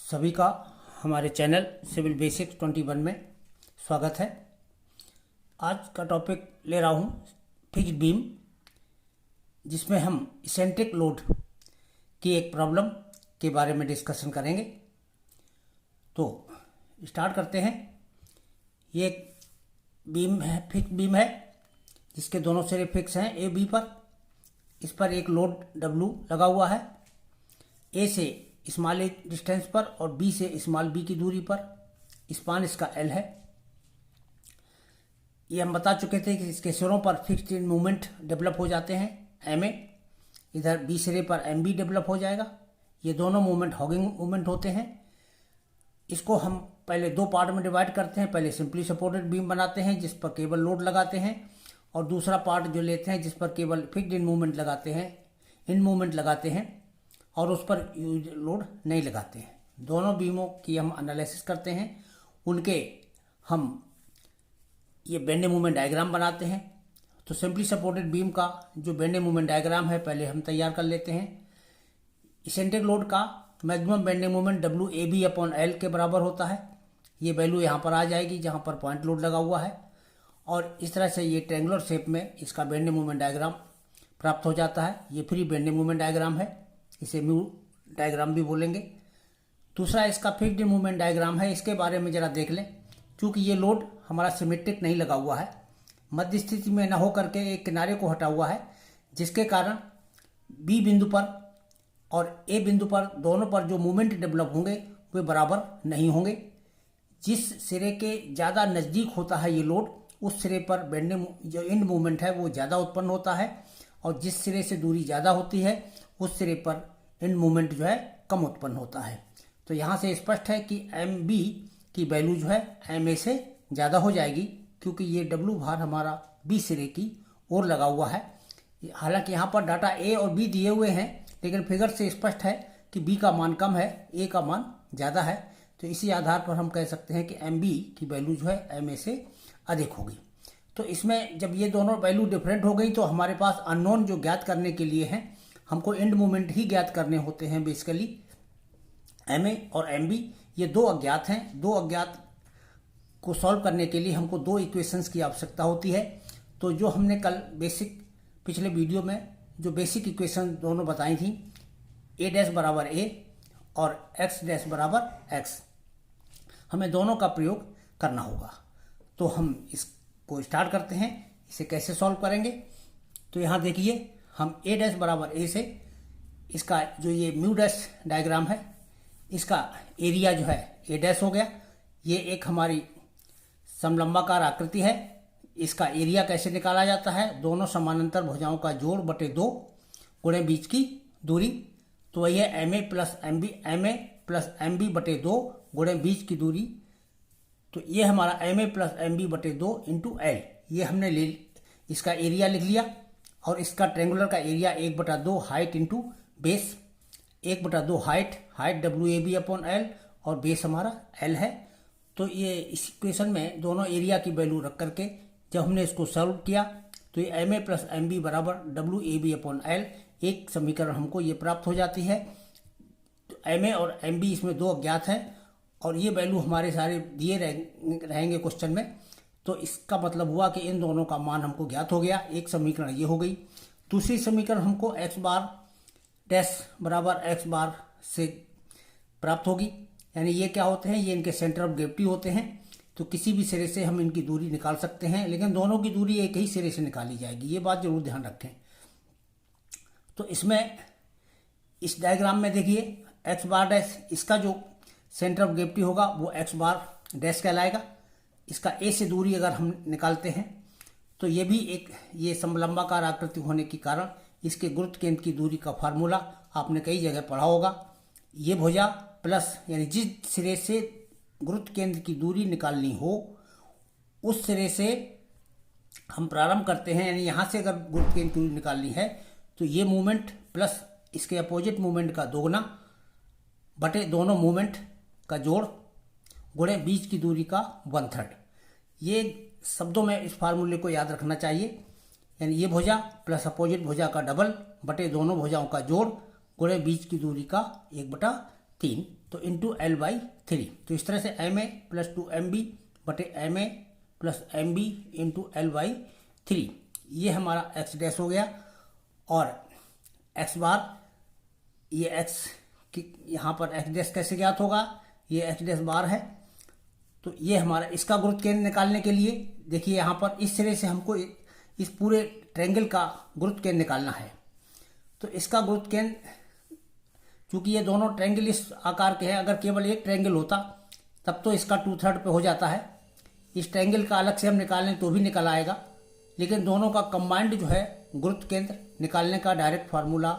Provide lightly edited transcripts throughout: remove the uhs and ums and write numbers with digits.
सभी का हमारे चैनल सिविल बेसिक्स 21 में स्वागत है। आज का टॉपिक ले रहा हूँ फिक्स्ड बीम, जिसमें हम इसेंट्रिक लोड की एक प्रॉब्लम के बारे में डिस्कशन करेंगे। तो स्टार्ट करते हैं। ये एक बीम है, फिक्स्ड बीम है, जिसके दोनों सिरे फिक्स हैं ए बी पर। इस पर एक लोड W लगा हुआ है, ए से स्मॉल ए डिस्टेंस पर और बी से स्मॉल बी की दूरी पर। स्पान इसका L है। ये हम बता चुके थे कि इसके सिरों पर फिक्स्ड इन मूवमेंट डेवलप हो जाते हैं MA, इधर बी सिरे पर MB डेवलप हो जाएगा। ये दोनों मूवमेंट हॉगिंग मूवमेंट होते हैं। इसको हम पहले दो पार्ट में डिवाइड करते हैं। पहले सिंपली सपोर्टेड बीम बनाते हैं जिस पर केवल लोड लगाते हैं, और दूसरा पार्ट जो लेते हैं जिस पर केवल फिक्स्ड इन मूवमेंट लगाते हैं और उस पर लोड नहीं लगाते हैं। दोनों बीमों की हम एनालिसिस करते हैं। उनके हम ये बेंडिंग मूवमेंट डायग्राम बनाते हैं। तो सिंपली सपोर्टेड बीम का जो बेंडिंग मूवमेंट डायग्राम है पहले हम तैयार कर लेते हैं। इसेंट्रिक लोड का मैक्सिमम बेंडिंग मूवमेंट WAB/L के बराबर होता है। ये वैल्यू यहाँ पर आ जाएगी जहाँ पर पॉइंट लोड लगा हुआ है, और इस तरह से ये ट्रेंगुलर शेप में इसका बेंडिंग मूवमेंट डायग्राम प्राप्त हो जाता है। ये फ्री बेंडिंग मूवमेंट डायग्राम है, इसे म्यू डायग्राम भी बोलेंगे। दूसरा इसका फिक्स्ड मूवमेंट डायग्राम है। इसके बारे में जरा देख लें। क्योंकि ये लोड हमारा सिमेट्रिक नहीं लगा हुआ है, मध्य स्थिति में न हो करके एक किनारे को हटा हुआ है, जिसके कारण बी बिंदु पर और ए बिंदु पर दोनों पर जो मूवमेंट डेवलप होंगे वे बराबर नहीं होंगे। जिस सिरे के ज़्यादा नज़दीक होता है ये लोड, उस सिरे पर बेंडिंग जो एंड मूवमेंट है वो ज़्यादा उत्पन्न होता है, और जिस सिरे से दूरी ज़्यादा होती है उस सिरे पर एंड मूवमेंट जो है कम उत्पन्न होता है। तो यहाँ से स्पष्ट है कि MB की वैल्यू जो है MA से ज़्यादा हो जाएगी, क्योंकि ये W भार हमारा B सिरे की ओर लगा हुआ है। हालांकि यहाँ पर डाटा A और B दिए हुए हैं, लेकिन फिगर से स्पष्ट है कि B का मान कम है, A का मान ज़्यादा है। तो इसी आधार पर हम कह सकते हैं कि MB की वैल्यू जो है MA से अधिक होगी। तो इसमें जब ये दोनों वैल्यू डिफरेंट हो गई तो हमारे पास अननोन जो ज्ञात करने के लिए हैं, हमको एंड मूवमेंट ही ज्ञात करने होते हैं। बेसिकली MA और MB ये दो अज्ञात हैं। दो अज्ञात को सॉल्व करने के लिए हमको दो इक्वेशंस की आवश्यकता होती है। तो जो हमने कल पिछले वीडियो में जो बेसिक इक्वेशन दोनों बताई थी, A' बराबर A और X' बराबर X, हमें दोनों का प्रयोग करना होगा। तो हम इसको स्टार्ट करते हैं। इसे कैसे सॉल्व करेंगे? तो यहाँ देखिए, हम A' बराबर A से इसका जो ये म्यू डैश डायग्राम है, इसका एरिया जो है A' हो गया। ये एक हमारी समलंबाकार आकृति है। इसका एरिया कैसे निकाला जाता है? दोनों समानांतर भुजाओं का जोड़ बटे 2 गुणे बीच की दूरी। तो वही है MA प्लस MB बटे 2 गुणे बीच की दूरी। तो ये हमारा MA प्लस MB बटे 2 इंटू L, ये हमने इसका एरिया लिख लिया। और इसका ट्रेंगुलर का area 1/2 height into base, 1/2 height WAB/L और बेस हमारा L है। तो ये इस इक्वेशन में दोनों एरिया की वैल्यू रख करके जब हमने इसको सॉल्व किया तो ये MA प्लस MB बराबर WAB/L, एक समीकरण हमको ये प्राप्त हो जाती है। तो MA और MB इसमें दो अज्ञात हैं, और ये वैल्यू हमारे सारे दिए रहेंगे क्वेश्चन में। तो इसका मतलब हुआ कि इन दोनों का मान हमको ज्ञात हो गया। एक समीकरण ये हो गई। दूसरी समीकरण हमको x बार डैश बराबर x बार से प्राप्त होगी। यानी ये क्या होते हैं? ये इनके सेंटर ऑफ ग्रेविटी होते हैं। तो किसी भी सिरे से हम इनकी दूरी निकाल सकते हैं, लेकिन दोनों की दूरी एक ही सिरे से निकाली जाएगी। ये बात जरूर ध्यान रखें। तो इसमें इस डायग्राम में देखिए, x बार डैश, इसका जो सेंटर ऑफ ग्रेविटी होगा वो x बार डैश कहलाएगा। इसका A से दूरी अगर हम निकालते हैं तो ये भी ये समलंबाकार आकृति होने के कारण इसके गुरुत्व केंद्र की दूरी का फार्मूला आपने कई जगह पढ़ा होगा। ये भुजा प्लस, यानी जिस सिरे से गुरुत्व केंद्र की दूरी निकालनी हो उस सिरे से हम प्रारंभ करते हैं। यानी यहाँ से अगर गुरुत्व केंद्र की दूरी निकालनी है तो ये मूवमेंट प्लस इसके अपोजिट मूवमेंट का दोगुना बटे दोनों मूवमेंट का जोड़ गुणे बीच की दूरी का 1/3। ये शब्दों में इस फार्मूले को याद रखना चाहिए। यानी ये भुजा प्लस अपोजिट भुजा का डबल बटे दोनों भुजाओं का जोड़ गुणे बीच की दूरी का 1/3। 3, तो इंटू L/3। तो इस तरह से MA + 2MB बटे MA + MB इंटू L/3 ये हमारा x डैश हो गया। और x बार, ये x की यहाँ पर x डैश कैसे ज्ञात होगा, ये x डैश बार है। तो ये हमारा इसका गुरुत्व केंद्र निकालने के लिए देखिए यहाँ पर इस सिरे से हमको इस पूरे ट्रायंगल का गुरुत्व केंद्र निकालना है। तो इसका गुरुत्व केंद्र, चूंकि ये दोनों ट्रायंगल इस आकार के हैं, अगर केवल एक ट्रायंगल होता तब तो इसका 2/3 पे हो जाता है। इस ट्रायंगल का अलग से हम निकालें तो भी निकल आएगा, लेकिन दोनों का कंबाइंड जो है गुरुत्व केंद्र निकालने का डायरेक्ट फार्मूला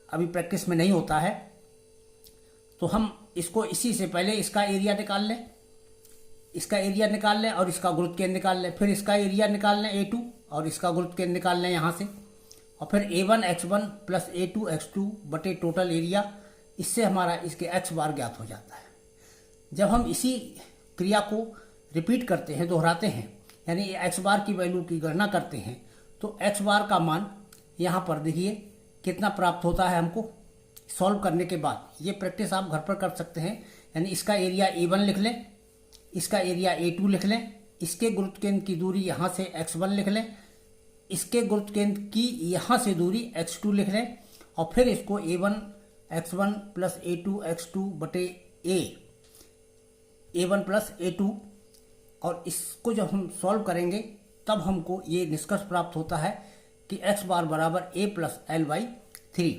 अभी प्रैक्टिस में नहीं होता है। तो हम इसको इसी से पहले इसका एरिया निकाल लें, इसका एरिया निकाल लें और इसका गुरुत्व केंद्र निकाल लें, फिर इसका एरिया निकाल लें A2 और इसका गुरुत्व केंद्र निकाल लें यहाँ से, और फिर A1x1 + A2x2 बटे टोटल एरिया। इससे हमारा इसके x बार ज्ञात हो जाता है। जब हम इसी क्रिया को रिपीट करते हैं, दोहराते हैं, यानी x बार की वैल्यू की गणना करते हैं, तो x बार का मान यहाँ पर देखिए कितना प्राप्त होता है हमको सॉल्व करने के बाद। ये प्रैक्टिस आप घर पर कर सकते हैं, यानी इसका एरिया A1 लिख लें, इसका एरिया A2 लिख लें, इसके गुरुत्व केंद्र की दूरी यहाँ से x1 लिख लें, इसके गुरुत्व केंद्र की यहाँ से दूरी x2 लिख लें, और फिर इसको A1x1 + A2x2 बटे A1 + A2, और इसको जब हम सॉल्व करेंगे तब हमको ये निष्कर्ष प्राप्त होता है कि x बार बराबर A + L/3,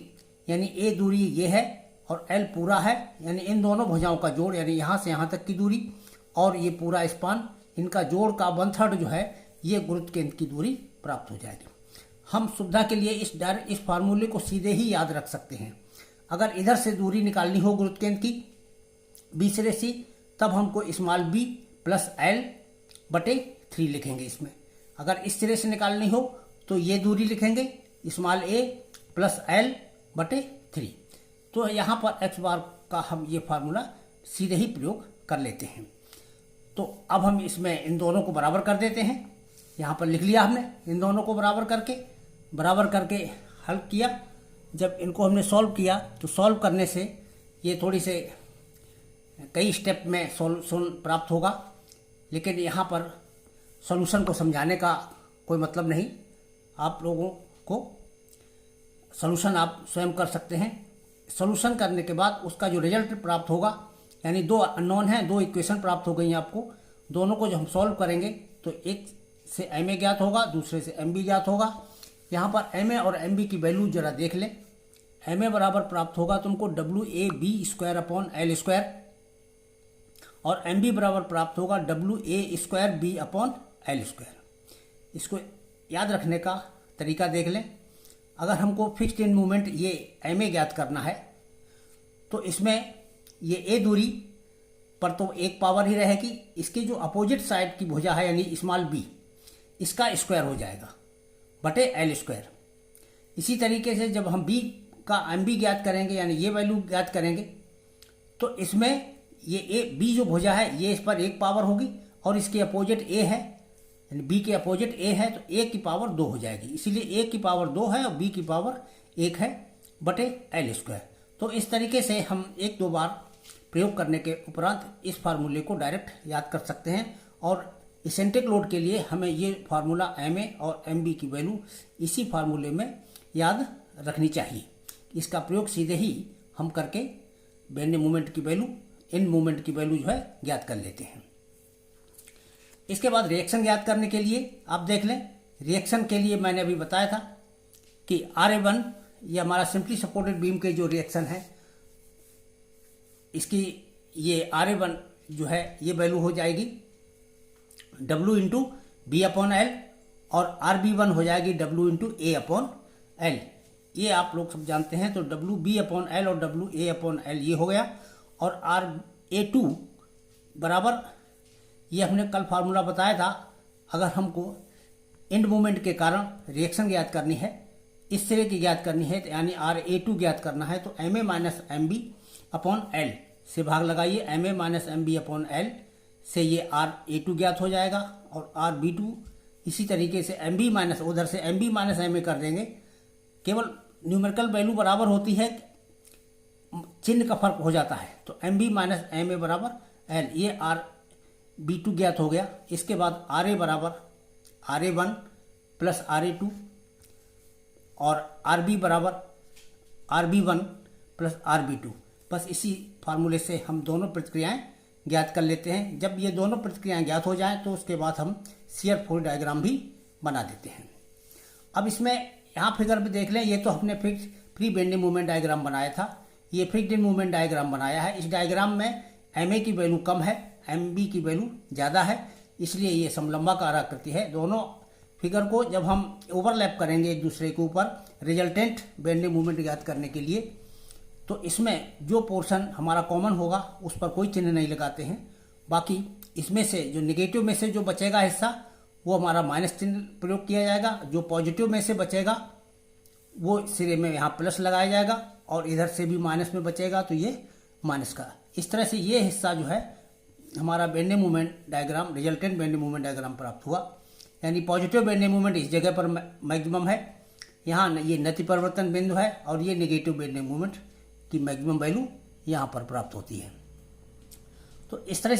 यानी A दूरी ये है और L पूरा है, यानी इन दोनों भुजाओं का जोड़, यानी यहाँ से यहाँ तक की दूरी और ये पूरा स्पान, इनका जोड़ का 1/3 जो है ये गुरुत्व केंद्र की दूरी प्राप्त हो जाएगी। हम सुविधा के लिए इस फार्मूले को सीधे ही याद रख सकते हैं। अगर इधर से दूरी निकालनी हो गुरुत्व केंद्र की B सिरे से, तब हमको स्मॉल b + L/3 लिखेंगे इसमें। अगर इस सिरे से निकालनी हो तो ये दूरी लिखेंगे स्मॉल a + L/3। तो यहाँ पर x बार का हम ये फार्मूला सीधे ही प्रयोग कर लेते हैं। तो अब हम इसमें इन दोनों को बराबर कर देते हैं। यहाँ पर लिख लिया हमने, इन दोनों को बराबर करके हल किया। जब इनको हमने सॉल्व किया तो सॉल्व करने से ये थोड़ी से कई स्टेप में सॉल्यूशन प्राप्त होगा, लेकिन यहाँ पर सॉल्यूशन को समझाने का कोई मतलब नहीं। आप लोगों को सॉल्यूशन आप स्वयं कर सकते हैं। सॉल्यूशन करने के बाद उसका जो रिजल्ट प्राप्त होगा, यानी 2 अननोन हैं, 2 इक्वेशन प्राप्त हो गई हैं आपको। दोनों को जब हम सॉल्व करेंगे तो एक से MA ज्ञात होगा, दूसरे से MB ज्ञात होगा। यहाँ पर MA और MB की वैल्यू जरा देख लें। MA बराबर प्राप्त होगा तुमको WAB² और MB बराबर प्राप्त होगा WA²B/L²। इसको याद रखने का तरीका देख लें। अगर हमको फिक्स्ड इन मूवमेंट ये MA ज्ञात करना है तो इसमें ये A दूरी पर तो एक पावर ही रहेगी, इसकी जो अपोजिट साइड की भुजा है यानी स्मॉल b, इसका स्क्वायर हो जाएगा बटे L²। इसी तरीके से जब हम B का MB ज्ञात करेंगे, यानी ये वैल्यू ज्ञात करेंगे, तो इसमें ये B जो भुजा है ये इस पर एक पावर होगी और इसके अपोजिट A है, यानी B के अपोजिट A है, तो A की पावर 2 हो जाएगी। इसीलिए A की पावर 2 है और B की पावर 1 है बटे L²। तो इस तरीके से हम 1-2 बार प्रयोग करने के उपरांत इस फार्मूले को डायरेक्ट याद कर सकते हैं। और इसेंट्रिक लोड के लिए हमें ये फार्मूला MA और MB की वैल्यू इसी फार्मूले में याद रखनी चाहिए। इसका प्रयोग सीधे ही हम करके बेंडिंग मोमेंट की वैल्यू, इन मोमेंट की वैल्यू जो है ज्ञात कर लेते हैं। इसके बाद रिएक्शन ज्ञात करने के लिए आप देख लें। रिएक्शन के लिए मैंने अभी बताया था कि RA1 ये हमारा सिंपली सपोर्टेड बीम के जो रिएक्शन है, इसकी ये RA1 जो है ये वैल्यू हो जाएगी W × B/L और RB1 हो जाएगी W × A/L। ये आप लोग सब जानते हैं। तो WB/L और WA/L ये हो गया। और RA2 बराबर, ये हमने कल फार्मूला बताया था, अगर हमको एंड मोमेंट के कारण रिएक्शन ज्ञात करनी है, इस सिरे की ज्ञात करनी है, यानी RA2 ज्ञात करना है, तो MA - MB/L से भाग लगाइए। MA - MB/L से ये RA2 ज्ञात हो जाएगा और RB2 इसी तरीके से MB- उधर से MB - MA कर देंगे। केवल न्यूमेरिकल वैल्यू बराबर होती है चिन्ह का फर्क हो जाता है। तो M B minus M A बराबर एल, ये आर बी टू ज्ञात हो गया। इसके बाद आर ए बराबर R A one plus R A two और आर बी बराबर R B one plus R B two. बस इसी फार्मूले से हम दोनों प्रतिक्रियाएं ज्ञात कर लेते हैं। जब ये दोनों प्रतिक्रियाएं ज्ञात हो जाएं तो उसके बाद हम शियर फोर्स डायग्राम भी बना देते हैं। अब इसमें यहाँ फिगर में देख लें, ये तो हमने fix free bending movement diagram बनाया था, ये फिक्स्ड मूवमेंट डायग्राम बनाया है। इस डायग्राम में एम ए की वैल्यू कम है, एम बी की वैल्यू ज़्यादा है, इसलिए ये समलंबाकार आकृति है। दोनों फिगर को जब हम ओवरलैप करेंगे एक दूसरे के ऊपर रिजल्टेंट बेंडिंग मूवमेंट ज्ञात करने के लिए, तो इसमें जो पोर्शन हमारा कॉमन होगा उस पर कोई चिन्ह नहीं लगाते हैं। बाकी इसमें से जो निगेटिव में से जो बचेगा हिस्सा वो हमारा माइनस चिन्ह प्रयोग किया जाएगा, जो पॉजिटिव में से बचेगा वो सिरे में यहाँ प्लस लगाया जाएगा और इधर से भी माइनस में बचेगा तो ये माइनस का। इस तरह से ये हिस्सा जो है हमारा bending movement diagram, resultant bending movement diagram प्राप्त हुआ। यानी पॉजिटिव बेंडिंग मूवमेंट इस जगह पर मैक्सिमम है, यहाँ ये नति परिवर्तन बिंदु है, और ये नेगेटिव बेंडिंग मूवमेंट की मैक्सिमम वैल्यू यहाँ पर प्राप्त होती है। तो इस तरह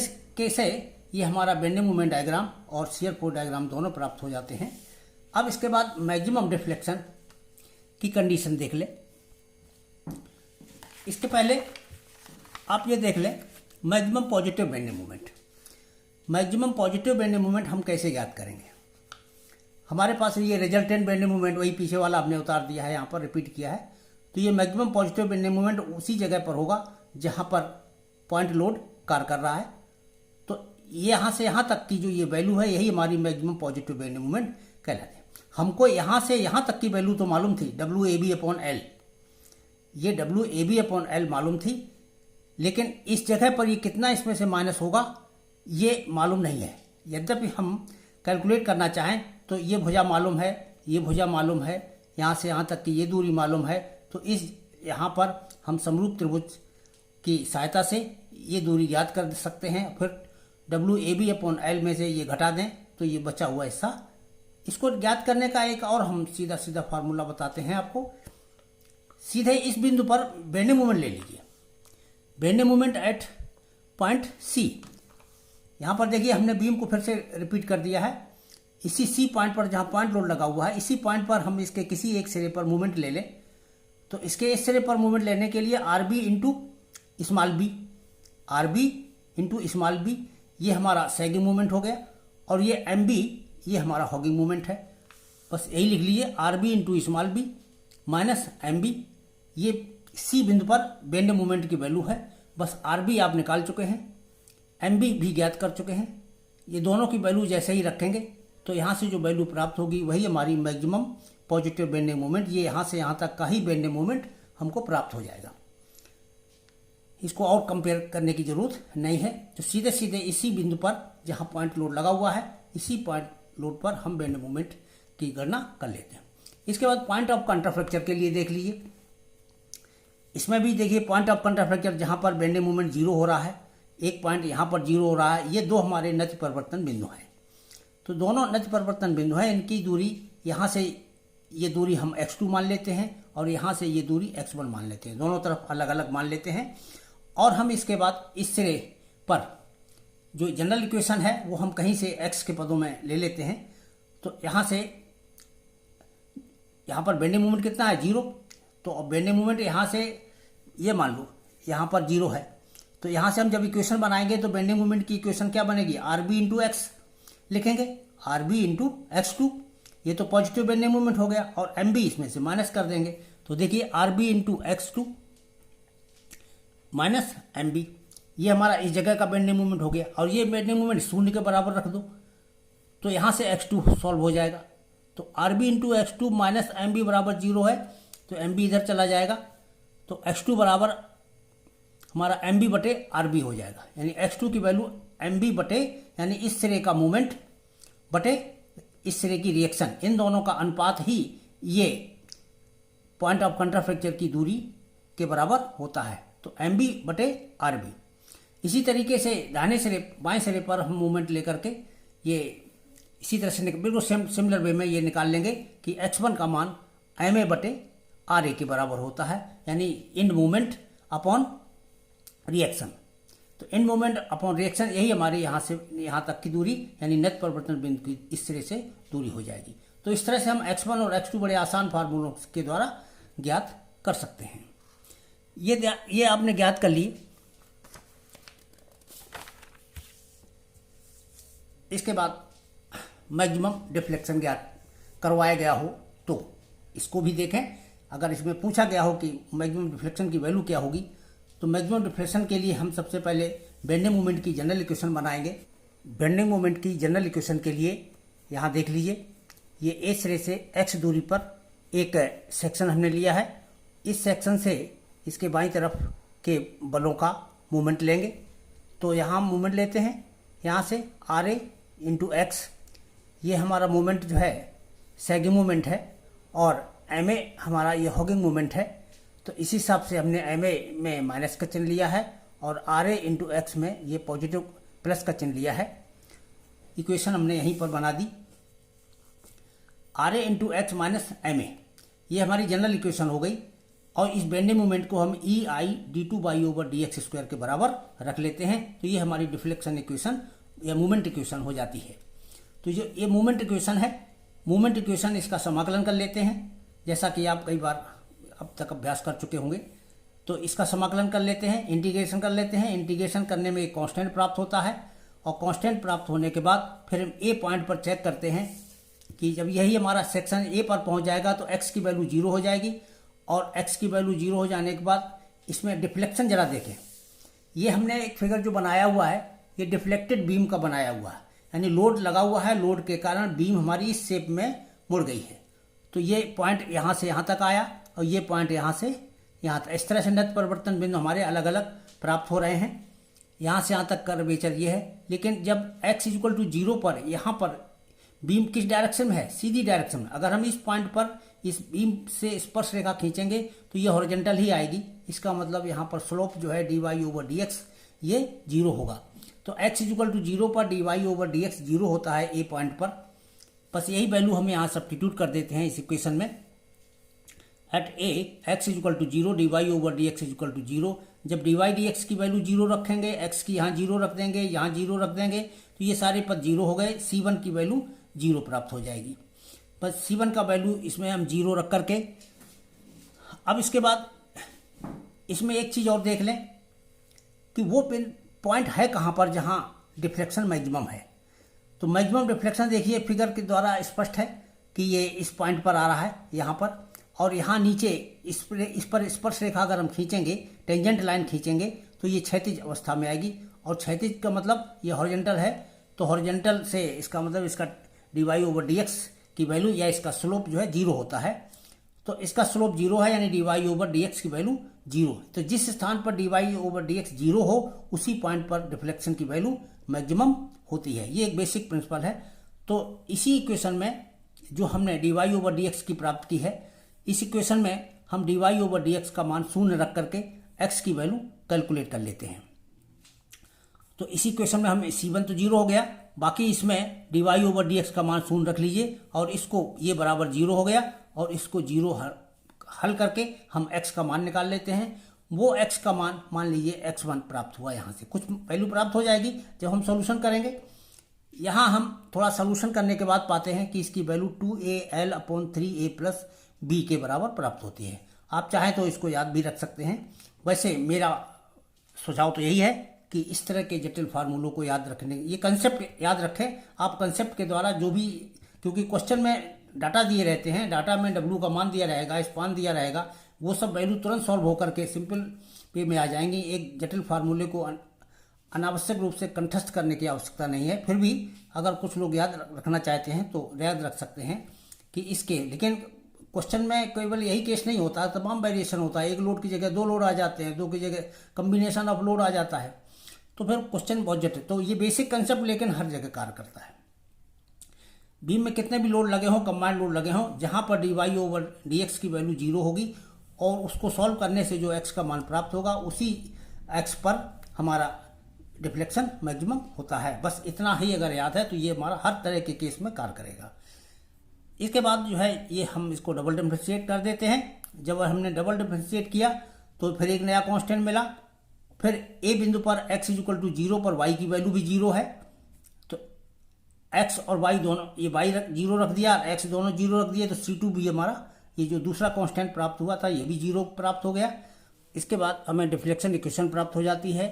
से ये हमारा बेंडिंग मूवमेंट डायग्राम और शियर फोर्स डायग्राम दोनों प्राप्त हो जाते हैं। अब इसके बाद मैक्सिमम डिफ्लेक्शन की कंडीशन देख ले। इसके पहले आप ये देख लें maximum positive bending movement. Maximum positive bending movement हम कैसे ज्ञात करेंगे? हमारे पास ये रिजल्टेंट बेंडिंग मूवमेंट वही पीछे वाला आपने उतार दिया है, यहाँ पर रिपीट किया है। तो ये मैक्सिमम पॉजिटिव बेंडिंग मूवमेंट उसी जगह पर होगा जहाँ पर पॉइंट लोड कार्य कर रहा है। तो यहाँ से यहाँ तक की जो ये वैल्यू है यही हमारी मैक्सिमम पॉजिटिव बेंडिंग मूवमेंट कहलाती है। हमको यहाँ से यहाँ तक की वैल्यू तो मालूम थी, W A B upon L, ये W A B upon L मालूम थी, लेकिन इस जगह पर ये कितना इसमें से माइनस होगा ये मालूम नहीं है। यद्यपि हम कैलकुलेट करना चाहें तो ये भुजा मालूम है, ये भुजा मालूम है, यहाँ से यहाँ तक की ये दूरी मालूम है, तो इस यहाँ पर हम समरूप त्रिभुज की सहायता से ये दूरी ज्ञात कर सकते हैं। फिर W A B upon L में से ये घटा दें तो ये बचा हुआ हिस्सा, इसको ज्ञात करने का एक और हम सीधा सीधा फार्मूला बताते हैं आपको। सीधे इस बिंदु पर बेंडिंग मूवमेंट ले लीजिए, bending movement at point C. यहाँ पर देखिए हमने बीम को फिर से रिपीट कर दिया है। इसी सी पॉइंट पर जहाँ पॉइंट लोड लगा हुआ है, इसी पॉइंट पर हम इसके किसी एक सिरे पर मूवमेंट ले लें। तो इसके इस सिरे पर मूवमेंट लेने के लिए R B into small B, R B into small B, ये हमारा सैगिंग मूवमेंट हो गया, और ये एम बी ये हमारा हॉगिंग मूवमेंट है। बस यही लिख लीजिए, R B into small B minus M B, ये सी बिंदु पर बेंडिंग मूवमेंट की वैल्यू है। बस आर बी आप निकाल चुके हैं, एम बी भी ज्ञात कर चुके हैं। ये दोनों की वैल्यू जैसे ही रखेंगे तो यहाँ से जो वैल्यू प्राप्त होगी वही हमारी मैक्सिमम पॉजिटिव बेंडिंग मूवमेंट, ये यहाँ से यहाँ तक का ही बेंडिंग मूवमेंट हमको प्राप्त हो जाएगा। इसको और कंपेयर करने की जरूरत नहीं है। तो सीधे सीधे इसी बिंदु पर जहाँ पॉइंट लोड लगा हुआ है, इसी पॉइंट लोड पर हम बेंडिंग मूवमेंट की गणना कर लेते हैं। इसके बाद पॉइंट ऑफ कंट्राफ्रैक्चर के लिए देख लीजिए। इसमें भी देखिए पॉइंट ऑफ कंट्राफ्रैक्चर जहाँ पर बेंडिंग मूवमेंट जीरो हो रहा है, एक पॉइंट यहाँ पर जीरो हो रहा है, ये दो हमारे नति परिवर्तन बिंदु हैं। तो दोनों नति परिवर्तन बिंदु हैं, इनकी दूरी यहाँ से ये दूरी हम x2 मान लेते हैं और यहाँ से ये दूरी x1 मान लेते हैं, दोनों तरफ अलग अलग मान लेते हैं। और हम इसके बाद इस सिरे पर जो जनरल इक्वेशन है वो हम कहीं से x के पदों में ले लेते हैं। तो यहाँ से यहाँ पर बेंडिंग मूवमेंट कितना है, जीरो। तो बेंडिंग मूवमेंट यहाँ से ये मान लो यहाँ पर जीरो है, तो यहाँ से हम जब इक्वेशन बनाएंगे तो बेंडिंग मूवमेंट की इक्वेशन क्या बनेगी, आर बी इंटू एक्स लिखेंगे, आर बी इंटू x2, ये तो पॉजिटिव बेंडिंग मूवमेंट हो गया, और एम बी इसमें से माइनस कर देंगे। तो देखिए R B into x2 minus M B, ये हमारा इस जगह का बेंडिंग मूवमेंट हो गया, और ये बेंडिंग मूवमेंट शून्य के बराबर रख दो तो यहाँ से x2 सॉल्व हो जाएगा। तो R B into x2 minus M B बराबर जीरो है, तो एम बी इधर चला जाएगा, तो x2 बराबर हमारा एम बी बटे आर बी हो जाएगा। यानी x2 की वैल्यू एम बी बटे यानी इस सिरे का मूवमेंट बटे इस सिरे की रिएक्शन, इन दोनों का अनुपात ही ये पॉइंट ऑफ कंट्राफ्रैक्चर की दूरी के बराबर होता है। तो एम बी बटे आर बी। इसी तरीके से दाहिने सिरे बाएं सिरे पर हम मूवमेंट लेकर के ये इसी तरह से बिल्कुल सिमिलर वे में ये निकाल लेंगे कि x1 का मान एम ए बटे आर ए के बराबर होता है। यानी इन मूवमेंट अपॉन रिएक्शन। तो एंड मोमेंट अपॉन रिएक्शन यही हमारी यहाँ से यहाँ तक की दूरी यानी नेट परिवर्तन बिंदु की इस तरह से दूरी हो जाएगी। तो इस तरह से हम x1 और x2 बड़े आसान फार्मूलों के द्वारा ज्ञात कर सकते हैं। ये आपने ज्ञात कर ली। इसके बाद मैक्सिमम डिफ्लेक्शन ज्ञात करवाया गया हो तो इसको भी देखें। अगर इसमें पूछा गया हो कि मैक्सिमम डिफ्लेक्शन की वैल्यू क्या होगी, तो मैक्सिमम डिफ्लेक्शन के लिए हम सबसे पहले बेंडिंग मोमेंट की जनरल इक्वेशन बनाएंगे। बेंडिंग मोमेंट की जनरल इक्वेशन के लिए यहाँ देख लीजिए, ये ए सिरे से x दूरी पर एक सेक्शन हमने लिया है। इस सेक्शन से इसके बाईं तरफ के बलों का मोमेंट लेंगे। तो यहाँ हम मोमेंट लेते हैं, यहाँ से आर ए इंटू एक्स, ये हमारा मोमेंट जो है सैगिंग मोमेंट है और एम ए हमारा ये हॉगिंग मोमेंट है। तो इसी हिसाब से हमने एम ए में माइनस का चिन्ह लिया है और आर ए इंटू एक्स में ये पॉजिटिव प्लस का चिन्ह लिया है। इक्वेशन हमने यहीं पर बना दी, R A into X minus M A, ये हमारी जनरल इक्वेशन हो गई। और इस बेंडिंग मोमेंट को हम E I D two by over D X square के बराबर रख लेते हैं। तो ये हमारी डिफ्लेक्शन इक्वेशन या मूवमेंट इक्वेशन हो जाती है। तो जो ये मूवमेंट इक्वेशन है, मूवमेंट इक्वेशन इसका समाकलन कर लेते हैं, जैसा कि आप कई बार अब तक अभ्यास कर चुके होंगे। तो इसका समाकलन कर लेते हैं, इंटीग्रेशन कर लेते हैं। इंटीग्रेशन करने में एक कांस्टेंट प्राप्त होता है और कांस्टेंट प्राप्त होने के बाद फिर हम ए पॉइंट पर चेक करते हैं कि जब यही हमारा सेक्शन ए पर पहुंच जाएगा तो एक्स की वैल्यू 0 हो जाएगी। और एक्स की वैल्यू 0 हो जाने के बाद इसमें डिफ्लेक्शन जरा देखें। ये हमने एक फिगर जो बनाया हुआ है, ये डिफ्लेक्टेड बीम का बनाया हुआ है, यानी लोड लगा हुआ है, लोड के कारण बीम हमारी इस शेप में मुड़ गई है। तो ये पॉइंट यहाँ से यहाँ तक आया और ये पॉइंट यहाँ से यहाँ तक। इस तरह से नेट परिवर्तन बिंदु हमारे अलग अलग प्राप्त हो रहे हैं। यहाँ से यहाँ तक कर्वेचर ये है। लेकिन जब x इक्वल टू 0 पर यहाँ पर बीम किस डायरेक्शन में है, सीधी डायरेक्शन में। अगर हम इस पॉइंट पर इस बीम से स्पर्श रेखा खींचेंगे तो ये हॉरिजॉन्टल ही आएगी। इसका मतलब यहाँ पर स्लोप जो है D Y over D X ये 0 होगा। तो x इक्वल टू 0 पर D Y over D X 0 होता है ए पॉइंट पर। बस यही वैल्यू हम यहाँ सब्स्टिट्यूट कर देते हैं इस इक्वेशन में। At A X equal to 0 D Y over D X equal to 0। जब डी वाई डी एक्स की वैल्यू 0 रखेंगे, एक्स की यहाँ 0 रख देंगे, यहाँ 0 रख देंगे, तो ये सारे पद 0 हो गए। C1 की वैल्यू 0 प्राप्त हो जाएगी। बस C1 का वैल्यू इसमें हम 0 रख करके, अब इसके बाद इसमें एक चीज़ और देख लें कि वो पॉइंट है कहाँ पर जहाँ डिफ्लेक्शन मैक्सिमम है। तो मैक्सिमम डिफ्लेक्शन देखिए फिगर के द्वारा स्पष्ट है कि ये इस पॉइंट पर आ रहा है यहाँ पर, और यहाँ नीचे इस पर स्पर्श रेखा अगर हम खींचेंगे, टेंजेंट लाइन खींचेंगे, तो ये क्षैतिज अवस्था में आएगी। और क्षैतिज का मतलब ये हॉरिजॉन्टल है, तो हॉरिजॉन्टल से इसका मतलब इसका D Y over D X की वैल्यू या इसका स्लोप जो है 0 होता है। तो इसका स्लोप 0 है, यानी D Y over D X की वैल्यू 0। तो जिस स्थान पर D Y over D X 0 हो उसी पॉइंट पर डिफ्लेक्शन की वैल्यू मैक्सिमम होती है। ये एक बेसिक प्रिंसिपल है। तो इसी इक्वेशन में जो हमने D Y over D X की प्राप्त की है, इस इक्वेशन में हम D Y over D X का मान 0 रख करके एक्स की वैल्यू कैलकुलेट कर लेते हैं। तो इसी इक्वेशन में हम C1 तो 0 हो गया, बाकी इसमें D Y over D X का मान 0 रख लीजिए और इसको ये बराबर 0 हो गया और इसको 0 हल करके हम x का मान निकाल लेते हैं। वो x का मान मान लीजिए x1 प्राप्त हुआ। यहाँ से कुछ वैल्यू प्राप्त हो जाएगी जब हम सॉल्यूशन करेंगे। यहाँ हम थोड़ा सॉल्यूशन करने के बाद पाते हैं कि इसकी वैल्यू 2al/3a प्लस b के बराबर प्राप्त होती है। आप चाहें तो इसको याद भी रख सकते हैं। वैसे मेरा सुझाव तो यही है कि इस तरह के जटिल फार्मूलों को याद रखने, ये कंसेप्ट याद रखें आप। कंसेप्ट के द्वारा जो भी, क्योंकि क्वेश्चन में डाटा दिए रहते हैं, डाटा में W का मान दिया रहेगा, स्पान दिया रहेगा, वो सब वैल्यू तुरंत सॉल्व होकर के सिंपल पे में आ जाएंगी। एक जटिल फार्मूले को अनावश्यक रूप से कंठस्थ करने की आवश्यकता नहीं है। फिर भी अगर कुछ लोग याद रखना चाहते हैं तो याद रख सकते हैं कि इसके, लेकिन क्वेश्चन में केवल यही केस नहीं होता, तमाम वेरिएशन होता है। एक लोड की जगह 2 लोड आ जाते हैं, 2 की जगह कम्बिनेशन ऑफ लोड आ जाता है, तो फिर क्वेश्चन बहुत जटिल। तो ये बेसिक कंसेप्ट लेकिन हर जगह कार्य करता है। बीम में कितने भी लोड लगे हों, कंबाइंड लोड लगे हों, जहां पर D Y over D X की वैल्यू 0 होगी और उसको सॉल्व करने से जो एक्स का मान प्राप्त होगा उसी एक्स पर हमारा डिफ्लेक्शन मैक्सिमम होता है। बस इतना ही अगर याद है तो ये हमारा हर तरह के केस में कार्य करेगा। इसके बाद जो है ये हम इसको डबल डिफ्रेंशिएट कर देते हैं। जब हमने डबल डिफ्रेंशिएट किया तो फिर एक नया कांस्टेंट मिला। फिर ए बिंदु पर x इक्वल टू 0 पर y की वैल्यू भी 0 है, तो x और y दोनों, ये y 0 रख दिया और x दोनों 0 रख दिए, तो C2 भी हमारा ये जो दूसरा कांस्टेंट प्राप्त हुआ था ये भी 0 प्राप्त हो गया। इसके बाद हमें डिफ्लेक्शन इक्वेशन प्राप्त हो जाती है,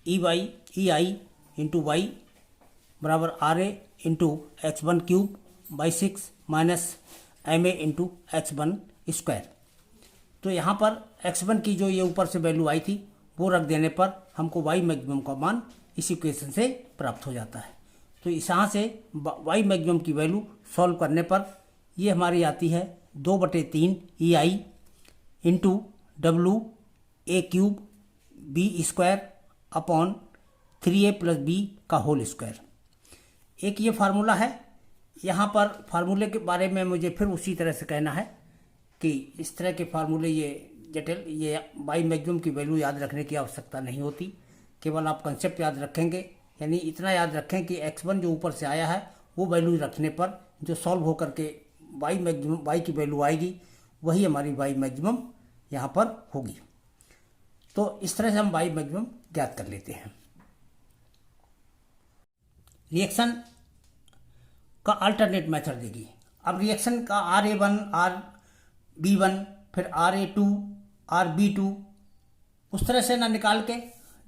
ई आई इंटू वाई बराबर R A into X one cube by 6 minus M A into X one square. तो यहाँ पर x1 की जो ये ऊपर से वैल्यू आई थी वो रख देने पर हमको y मैक्सिमम का मान इस इक्वेशन से प्राप्त हो जाता है। तो इस यहाँ से y मैक्सिमम की वैल्यू सॉल्व करने पर ये हमारी आती है 2/3 E I into W A cube B square upon 3a plus B का होल स्क्वायर। एक ये फार्मूला है। यहाँ पर फार्मूले के बारे में मुझे फिर उसी तरह से कहना है कि इस तरह के फार्मूले ये जटिल, ये y मैक्सिमम की वैल्यू याद रखने की आवश्यकता नहीं होती, केवल आप कंसेप्ट याद रखेंगे। यानी इतना याद रखें कि x1 जो ऊपर से आया है वो वैल्यू रखने पर जो सॉल्व होकर के y मैक्सिमम, y की वैल्यू आएगी वही हमारी y मैक्सिमम यहाँ पर होगी। तो इस तरह से हम y मैक्सिमम ज्ञात कर लेते हैं। रिएक्शन का अल्टरनेट मेथड देगी। अब रिएक्शन का RA1, RB1, फिर RA2, RB2 उस तरह से ना निकाल के,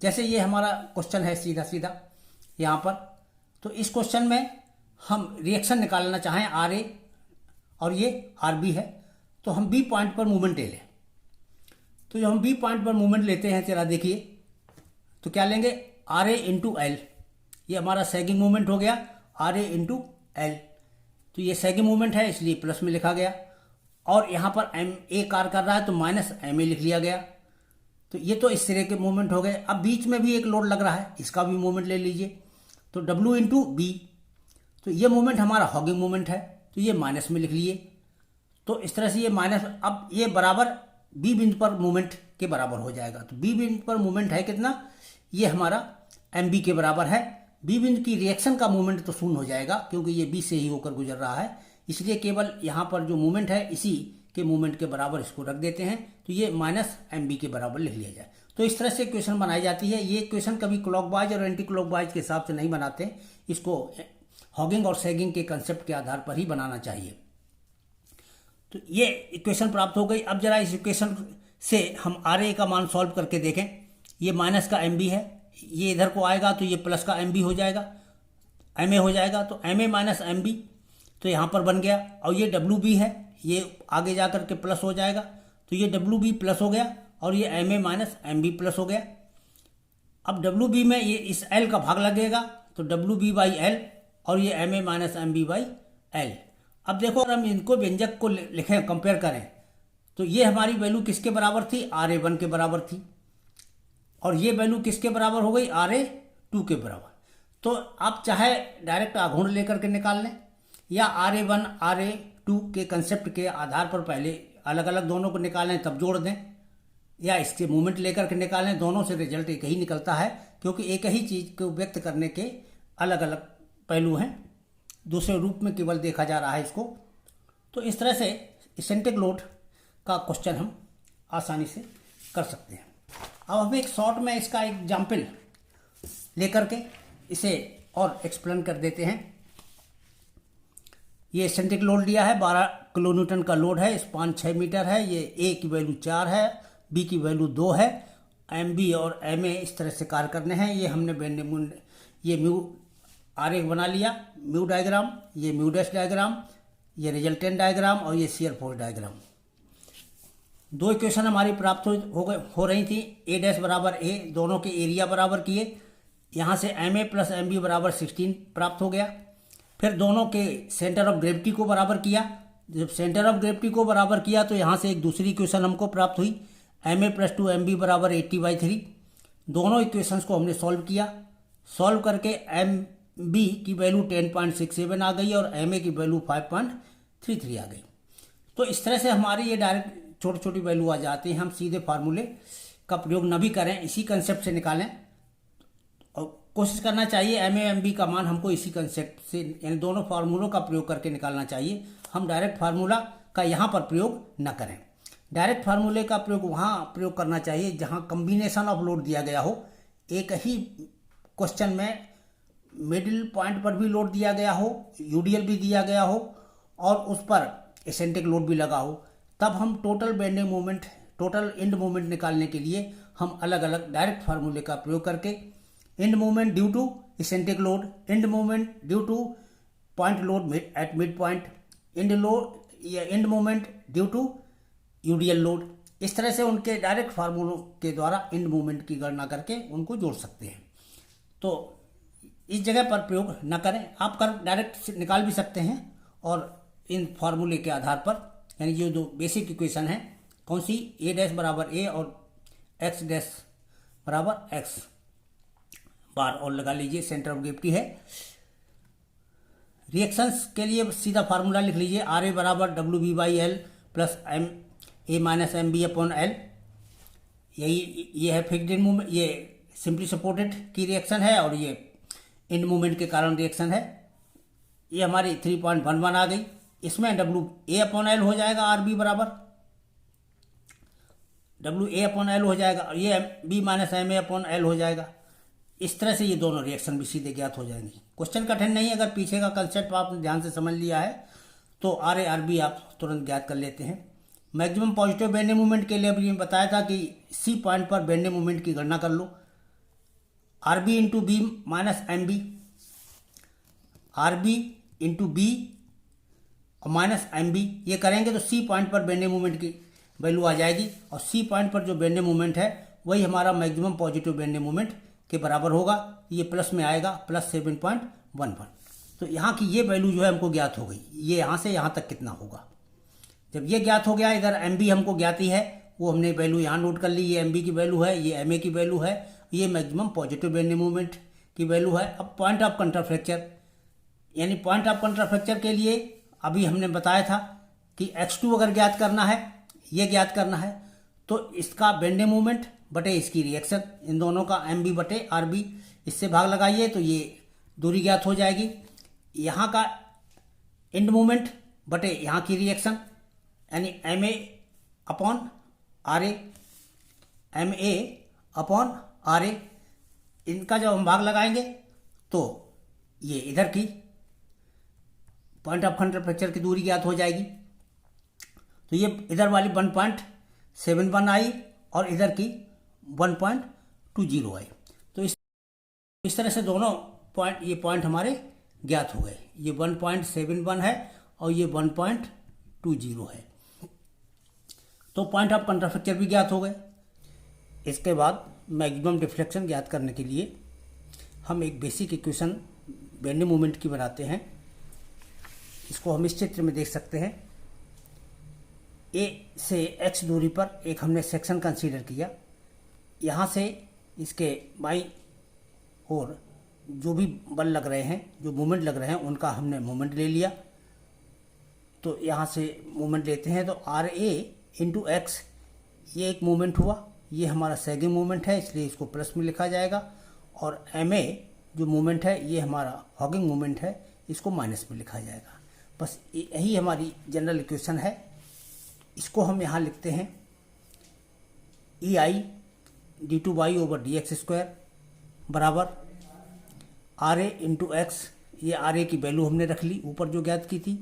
जैसे ये हमारा क्वेश्चन है सीधा सीधा यहाँ पर, तो इस क्वेश्चन में हम रिएक्शन निकालना चाहें RA और ये RB है, तो हम B पॉइंट पर मूवमेंट ले लें। तो जो हम B पॉइंट पर मूवमेंट लेते हैं, जरा देखिए, तो क्या लेंगे, RA इंटू एल, ये हमारा सैगिंग मूवमेंट हो गया, RA इंटू एल। तो ये सैगिंग मूवमेंट है इसलिए प्लस में लिखा गया, और यहाँ पर एम ए कार कर रहा है तो माइनस एम ए लिख लिया गया। तो ये तो इस तरह के मूवमेंट हो गए। अब बीच में भी एक लोड लग रहा है, इसका भी मूवमेंट ले लीजिए, तो डब्ल्यू इंटू बी, तो ये मूवमेंट हमारा हॉगिंग मूवमेंट है, तो ये माइनस में लिख लिए। तो इस तरह से ये माइनस, अब ये बराबर बी बिंदु पर मूवमेंट के बराबर हो जाएगा। तो बी बिंदु पर मूवमेंट है कितना, ये हमारा एम बी के बराबर है। बी बिंदु की रिएक्शन का मूवमेंट तो शून्य हो जाएगा क्योंकि ये बी से ही होकर गुजर रहा है, इसलिए केवल यहाँ पर जो मूवमेंट है इसी के मूवमेंट के बराबर इसको रख देते हैं, तो ये माइनस एम बी के बराबर लिख लिया जाए। तो इस तरह से क्वेश्चन बनाई जाती है। ये क्वेश्चन कभी क्लॉकवाइज और एंटी क्लॉकवाइज के हिसाब से नहीं बनाते, इसको हॉगिंग और सैगिंग के कंसेप्ट के आधार पर ही बनाना चाहिए। तो ये इक्वेशन प्राप्त हो गई। अब जरा इस इक्वेशन से हम आर ए का मान सॉल्व करके देखें। ये माइनस का एम बी है, ये इधर को आएगा तो ये प्लस का एम बी हो जाएगा, एम ए हो जाएगा, तो M A minus M B तो यहाँ पर बन गया। और ये डब्ल्यू बी है, ये आगे जा कर के प्लस हो जाएगा, तो ये डब्ल्यू बी प्लस हो गया, और ये M A minus M B plus हो गया। अब डब्ल्यू बी में ये इस एल का भाग लगेगा, तो डब्ल्यू बी बाई एल, और ये M A minus M B by L. अब देखो, अगर हम इनको व्यंजक को लिखें, कंपेयर करें, तो ये हमारी वैल्यू किसके बराबर थी, आर ए वन के बराबर थी, और ये वैल्यू किसके बराबर हो गई, आर ए टू के बराबर। तो आप चाहे डायरेक्ट आघूर्ण लेकर के निकाल लें, या R A one R A two के कंसेप्ट के आधार पर पहले अलग अलग दोनों को निकालें तब जोड़ दें, या इसके मूवमेंट लेकर के निकालें। दोनों से रिजल्ट एक ही निकलता है, क्योंकि एक ही चीज़ को व्यक्त करने के अलग अलग पहलू हैं, दूसरे रूप में केवल देखा जा रहा है इसको। तो इस तरह से इसेंट्रिक लोड का क्वेश्चन हम आसानी से कर सकते हैं। अब हम एक शॉर्ट में इसका एग्जाम्पल लेकर के इसे और एक्सप्लेन कर देते हैं। ये इसेंट्रिक लोड लिया है, 12 किलो न्यूटन का लोड है, स्पान 6 मीटर है, ये ए की वैल्यू 4 है, बी की वैल्यू 2 है, एम बी और एम ए इस तरह से कार्य करने हैं। ये हमने ये म्यू आरेख बना लिया, म्यू डायग्राम, ये म्यू डैश डायग्राम, ये रिजल्टेंट डायग्राम, और ये शियर फोर्स डायग्राम। दो इक्वेशन हमारी प्राप्त हो रही थी। ए डैश बराबर ए, दोनों के एरिया बराबर किए, यहाँ से M A plus M B बराबर 16 प्राप्त हो गया। फिर दोनों के सेंटर ऑफ ग्रेविटी को बराबर किया। जब सेंटर ऑफ ग्रेविटी को बराबर किया तो यहाँ से एक दूसरी इक्वेशन हमको प्राप्त हुई, M A plus 2 M B बराबर 80/3। दोनों इक्वेशंस को हमने सॉल्व किया। सॉल्व करके एम बी की वैल्यू 10.67 आ गई और एम ए की वैल्यू 5.33 आ गई। तो इस तरह से हमारी ये डायरेक्ट छोटी छोटी वैल्यू आ जाती है। हम सीधे फार्मूले का प्रयोग न भी करें, इसी कंसेप्ट से निकालें, और कोशिश करना चाहिए एम ए एम बी का मान हमको इसी कंसेप्ट से, यानी दोनों फार्मूलों का प्रयोग करके निकालना चाहिए। हम डायरेक्ट फार्मूला का यहाँ पर प्रयोग न करें। डायरेक्ट फार्मूले का प्रयोग वहाँ प्रयोग करना चाहिए जहाँ कम्बिनेशन ऑफ लोड दिया गया हो। एक ही क्वेश्चन में मिडिल पॉइंट पर भी लोड दिया गया हो, यूडीएल भी दिया गया हो और उस पर एसेंट्रिक लोड भी लगा हो, तब हम total bending moment, total end moment निकालने के लिए हम अलग अलग डायरेक्ट फार्मूले का प्रयोग करके end moment due to eccentric load, end moment due to point load at mid point, end load या end moment due to UDL load, इस तरह से उनके डायरेक्ट फार्मूलों के द्वारा एंड मोमेंट की गणना करके उनको जोड़ सकते हैं। तो इस जगह पर प्रयोग न करें, आप कर डायरेक्ट निकाल भी सकते हैं और इन फार्मूले के आधार पर, यानी ये जो बेसिक इक्वेशन है, कौन सी, ए डैश बराबर ए और एक्स डैश बराबर एक्स बार, और लगा लीजिए सेंटर ऑफ ग्रेविटी है। रिएक्शंस के लिए सीधा फार्मूला लिख लीजिए, आर ए बराबर W B by L plus M A minus M B upon L. ये है फिक्स्ड एंड मूवमेंट, ये सिंपली सपोर्टेड की रिएक्शन है और ये एंड मूवमेंट के कारण रिएक्शन है। ये हमारी 3.11 आ गई। इसमें डब्ल्यू ए अपॉन एल हो जाएगा, आर बी बराबर डब्ल्यू ए अपॉन एल हो जाएगा और ये B minus M A upon L हो जाएगा। इस तरह से ये दोनों रिएक्शन भी सीधे ज्ञात हो जाएंगी। क्वेश्चन कठिन नहीं है, अगर पीछे का कंसेप्ट आपने ध्यान से समझ लिया है तो आर ए आर बी आप तुरंत ज्ञात कर लेते हैं। मैक्सिमम पॉजिटिव बेंडिंग मूवमेंट के लिए अभी बताया था कि सी पॉइंट पर बेंडिंग मूवमेंट की गणना कर लो, R B into B minus M B, R B into B और माइनस एम बी, ये करेंगे तो सी पॉइंट पर बेंडिंग मूवमेंट की वैल्यू आ जाएगी और सी पॉइंट पर जो बेंडिंग मूवमेंट है वही हमारा मैक्सिमम पॉजिटिव बेंडिंग मूवमेंट के बराबर होगा। ये प्लस में आएगा, प्लस 7.11। तो यहाँ की ये वैल्यू जो है हमको ज्ञात हो गई, ये यहाँ से यहाँ तक कितना होगा। जब ये ज्ञात हो गया, इधर एम बी हमको ज्ञात ही है, वो हमने वैल्यू यहाँ नोट कर ली, ये एम बी की वैल्यू है, ये एम ए की वैल्यू है, ये मैक्सिमम पॉजिटिव बेंडिंग मूवमेंट की वैल्यू है। अब पॉइंट ऑफ कंट्राफ्रैक्चर, यानी पॉइंट ऑफ कंट्राफ्रैक्चर के लिए अभी हमने बताया था कि x2 अगर ज्ञात करना है, ये ज्ञात करना है, तो इसका बेंडिंग मूवमेंट बटे इसकी रिएक्शन, इन दोनों का एम बी बटे आर बी, इससे भाग लगाइए तो ये दूरी ज्ञात हो जाएगी। यहाँ का एंड मूवमेंट बटे यहाँ की रिएक्शन, यानी M A upon R A, M A upon R A, इनका जब हम भाग लगाएंगे तो ये इधर की पॉइंट ऑफ कंट्राफ्रैक्चर की दूरी ज्ञात हो जाएगी। तो ये इधर वाली 1.71 आई और इधर की 1.20 आई। तो इस तरह से दोनों पॉइंट, ये पॉइंट हमारे ज्ञात हो गए। ये 1.71 है और ये 1.20 है। तो पॉइंट ऑफ कंट्राफ्रैक्चर भी ज्ञात हो गए। इसके बाद मैक्सिमम डिफ्लेक्शन ज्ञात करने के लिए हम एक बेसिक इक्वेशन बेंडिंग मोमेंट की बनाते हैं। इसको हम इस चित्र में देख सकते हैं। ए से एक्स दूरी पर एक हमने सेक्शन कंसीडर किया, यहाँ से इसके बाईं ओर जो भी बल लग रहे हैं, जो मूवमेंट लग रहे हैं, उनका हमने मूवमेंट ले लिया। तो यहाँ से मूवमेंट लेते हैं तो आर ए इंटू एक्स, ये एक मूवमेंट हुआ, ये हमारा सैगिंग मूवमेंट है, इसलिए इसको प्लस में लिखा जाएगा। और एम ए जो मूवमेंट है, ये हमारा हॉगिंग मूवमेंट है, इसको माइनस में लिखा जाएगा। बस यही हमारी जनरल इक्वेशन है। इसको हम यहाँ लिखते हैं E I D two Y over D X square बराबर आर ए इंटू एक्स, ये आर ए की वैल्यू हमने रख ली ऊपर जो ज्ञात की थी,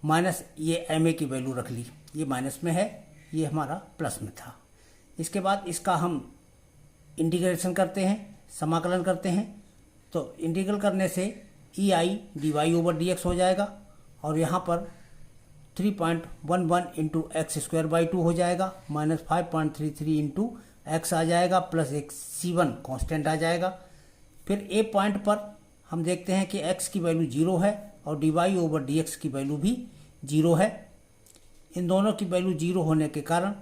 माइनस ये एम ए की वैल्यू रख ली, ये माइनस में है, ये हमारा प्लस में था। इसके बाद इसका हम इंटीग्रेशन करते हैं, समाकलन करते हैं। तो इंटीग्रल करने से E I D Y over D X हो जाएगा और यहाँ पर 3.11 इंटू एक्स स्क्वायर बाई 2 हो जाएगा, माइनस 5.33 इंटू एक्स आ जाएगा, प्लस एक C1 कांस्टेंट आ जाएगा। फिर ए पॉइंट पर हम देखते हैं कि एक्स की वैल्यू 0 है और D Y over D X की वैल्यू भी 0 है। इन दोनों की वैल्यू 0 होने के कारण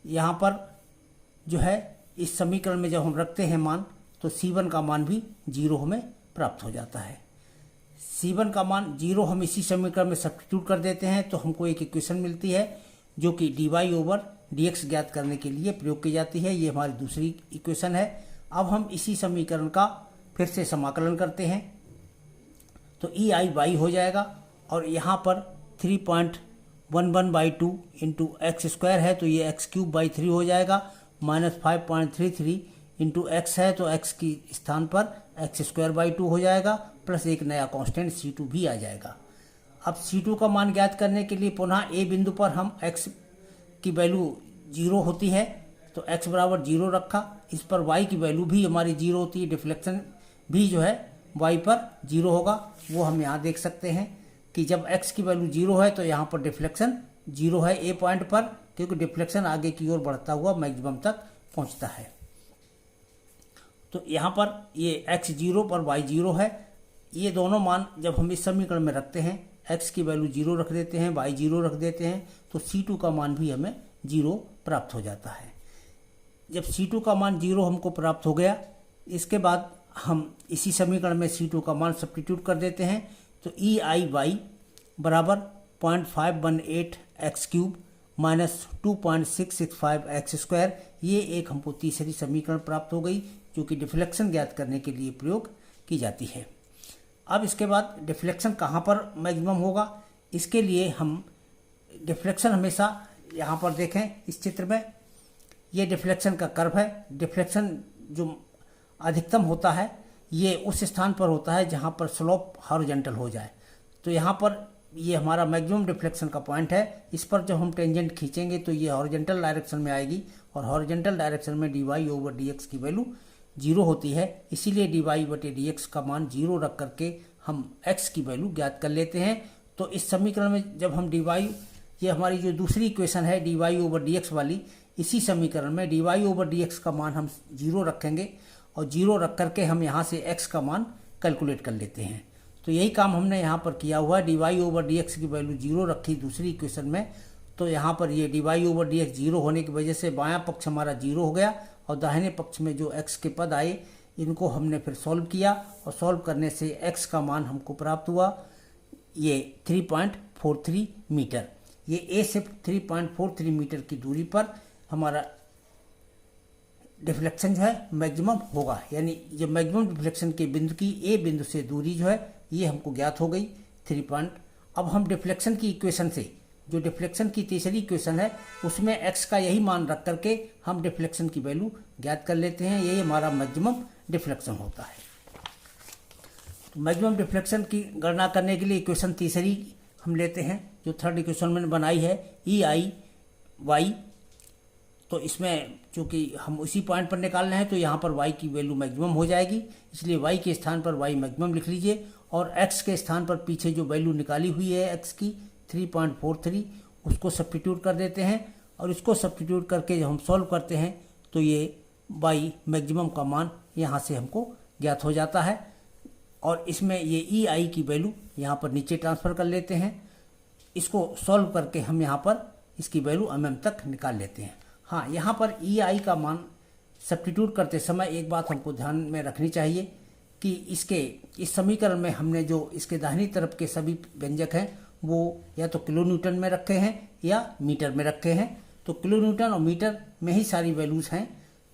यहाँ पर जो है इस समीकरण में जब हम रखते हैं मान, तो C1 का मान भी 0 हमें प्राप्त हो जाता है। C1 का मान 0 हम इसी समीकरण में सब्स्टिट्यूट कर देते हैं तो हमको एक इक्वेशन मिलती है जो कि D Y over D X ज्ञात करने के लिए प्रयोग की जाती है। ये हमारी दूसरी इक्वेशन है। अब हम इसी समीकरण का फिर से समाकलन करते हैं तो ई आई वाई हो जाएगा और यहाँ पर 3.11 11/2 इंटू एक्स स्क्वायर है तो ये एक्स क्यूब बाई 3 हो जाएगा, -5.33 इंटू एक्स है तो एक्स की स्थान पर एक्स स्क्वायर बाई 2 हो जाएगा, प्लस एक नया कांस्टेंट C2 भी आ जाएगा। अब C2 का मान ज्ञात करने के लिए पुनः ए बिंदु पर हम x की वैल्यू 0 होती है तो x बराबर 0 रखा, इस पर y की वैल्यू भी हमारी 0 होती है, डिफ्लेक्शन भी जो है y पर 0 होगा। वो हम यहाँ देख सकते हैं कि जब x की वैल्यू 0 है तो यहाँ पर डिफ्लेक्शन 0 है ए पॉइंट पर, क्योंकि डिफ्लेक्शन आगे की ओर बढ़ता हुआ मैक्सिमम तक पहुँचता है। तो यहाँ पर ये x 0 पर y 0 है। ये दोनों मान जब हम इस समीकरण में रखते हैं, x की वैल्यू 0 रख देते हैं, y 0 रख देते हैं, तो C2 का मान भी हमें 0 प्राप्त हो जाता है। जब C2 का मान 0 हमको प्राप्त हो गया, इसके बाद हम इसी समीकरण में C2 का मान सब्स्टिट्यूट कर देते हैं, तो EIY बराबर 0.518 x cube minus 2.665 x square, ये एक हमको तीसरी समीकरण प्राप्त हो गई जो कि डिफ्लेक्शन ज्ञात करने के लिए प्रयोग की जाती है। अब इसके बाद डिफ्लेक्शन कहाँ पर मैक्सिमम होगा, इसके लिए हम डिफ्लेक्शन हमेशा यहाँ पर देखें इस चित्र में, ये डिफ्लेक्शन का कर्व है। डिफ्लेक्शन जो अधिकतम होता है ये उस स्थान पर होता है जहाँ पर स्लोप हॉरिजॉन्टल हो जाए। तो यहाँ पर ये हमारा मैक्सिमम डिफ्लेक्शन का पॉइंट है। इस पर जब हम टेंजेंट खींचेंगे तो ये हॉरिजॉन्टल डायरेक्शन में आएगी और हॉरिजॉन्टल डायरेक्शन में dy/dx की वैल्यू 0 होती है, इसीलिए dy/dx का मान 0 रख करके हम x की वैल्यू ज्ञात कर लेते हैं। तो इस समीकरण में जब हम ये हमारी जो दूसरी इक्वेशन है dy/dx वाली, इसी समीकरण में dy/dx का मान हम 0 रखेंगे और 0 रख करके हम यहाँ से x का मान कैलकुलेट कर लेते हैं। तो यही काम हमने यहाँ पर किया हुआ है। dy/dx की वैल्यू 0 रखी दूसरी इक्वेशन में, तो यहाँ पर ये dy/dx 0 होने की वजह से बायां पक्ष हमारा 0 हो गया और दाहिने पक्ष में जो x के पद आए इनको हमने फिर सॉल्व किया और सॉल्व करने से x का मान हमको प्राप्त हुआ ये 3.43 मीटर। ये a से 3.43 मीटर की दूरी पर हमारा डिफ्लेक्शन जो है मैक्सिमम होगा, यानी जो मैक्सिमम डिफ्लेक्शन के बिंदु की a बिंदु से दूरी जो है ये हमको ज्ञात हो गई 3 अब हम डिफ्लेक्शन की इक्वेशन से, जो डिफ्लेक्शन की तीसरी इक्वेशन है उसमें x का यही मान रख करके हम डिफ्लेक्शन की वैल्यू ज्ञात कर लेते हैं। यही हमारा मैक्सिमम डिफ्लेक्शन होता है। तो मैक्सिमम डिफ्लेक्शन की गणना करने के लिए इक्वेशन तीसरी हम लेते हैं जो थर्ड इक्वेशन मैंने बनाई है EIY। तो इसमें चूँकि हम उसी पॉइंट पर निकालना है तो यहाँ पर y की वैल्यू मैक्सिमम हो जाएगी, इसलिए y के स्थान पर y मैक्सिमम लिख लीजिए और x के स्थान पर पीछे जो वैल्यू निकाली हुई है x की 3.43 उसको सब्स्टिट्यूट कर देते हैं और इसको सब्स्टिट्यूट करके जब हम सॉल्व करते हैं तो ये y मैक्सिमम का मान यहाँ से हमको ज्ञात हो जाता है और इसमें ये EI की वैल्यू यहाँ पर नीचे ट्रांसफ़र कर लेते हैं। इसको सॉल्व करके हम यहाँ पर इसकी वैल्यू mm तक निकाल लेते हैं। हाँ, यहाँ पर EI का मान सब्स्टिट्यूट करते समय एक बात हमको ध्यान में रखनी चाहिए कि इस समीकरण में हमने जो इसके दाहिनी तरफ के सभी व्यंजक हैं वो या तो किलो न्यूटन में रखे हैं या मीटर में रखे हैं। तो किलो न्यूटन और मीटर में ही सारी वैल्यूज़ हैं।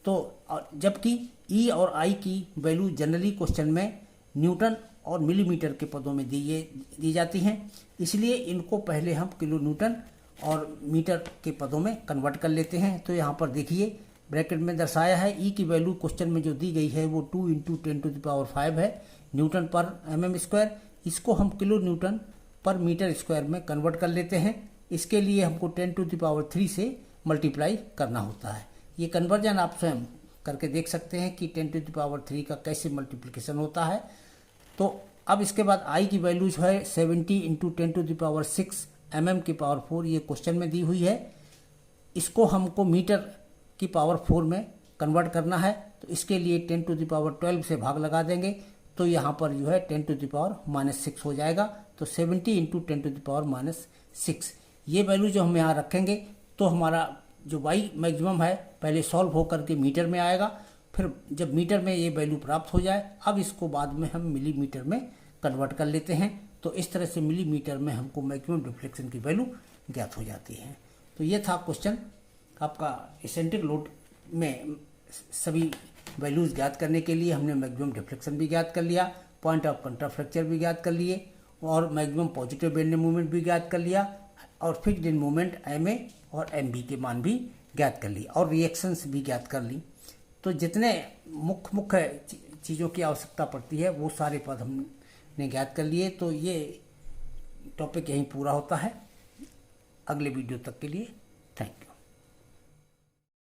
तो जबकि E और I की वैल्यू जनरली क्वेश्चन में न्यूटन और मिलीमीटर के पदों में दी जाती हैं, इसलिए इनको पहले हम किलो न्यूटन और मीटर के पदों में कन्वर्ट कर लेते हैं। तो यहाँ पर देखिए ब्रैकेट में दर्शाया है E की वैल्यू क्वेश्चन में जो दी गई है वो 2 × 10⁵ है न्यूटन पर mm स्क्वायर। इसको हम किलो न्यूटन पर मीटर स्क्वायर में कन्वर्ट कर लेते हैं। इसके लिए हमको 10⁻³ से मल्टीप्लाई करना होता है। ये कन्वर्जन आप स्वयं करके देख सकते हैं कि 10⁻³ का कैसे मल्टीप्लिकेशन होता है। तो अब इसके बाद I की वैल्यू जो है 70 × 10⁻6 mm⁴ ये क्वेश्चन में दी हुई है। इसको हमको मीटर की पावर 4 में कन्वर्ट करना है, तो इसके लिए 10⁻12 से भाग लगा देंगे तो यहाँ पर जो है 10⁻⁻6 हो जाएगा। तो 70 × 10⁻⁻6 ये वैल्यू जो हम यहाँ रखेंगे तो हमारा जो y मैक्सिमम है पहले सॉल्व होकर के मीटर में आएगा, फिर जब मीटर में ये वैल्यू प्राप्त हो जाए अब इसको बाद में हम मिलीमीटर में कन्वर्ट कर लेते हैं। तो इस तरह से मिलीमीटर में हमको मैक्सिमम डिफ्लेक्शन की वैल्यू ज्ञात हो जाती है। तो ये था क्वेश्चन आपका एसेंट्रिक लोड में सभी वैल्यूज़ ज्ञात करने के लिए हमने मैक्सिमम डिफ्लेक्शन भी ज्ञात कर लिया, पॉइंट ऑफ कंट्राफ्लेक्चर भी ज्ञात कर लिए और मैक्सिमम पॉजिटिव बेंडिंग मोमेंट भी ज्ञात कर लिया। और fixed end moment M A और एम बी के मान भी ज्ञात कर ली और रिएक्शंस भी ज्ञात कर ली। तो जितने मुख्य चीज़ों की आवश्यकता पड़ती है वो सारे पद हमने ज्ञात कर लिए। तो ये टॉपिक यहीं पूरा होता है। अगले वीडियो तक के लिए थैंक यू।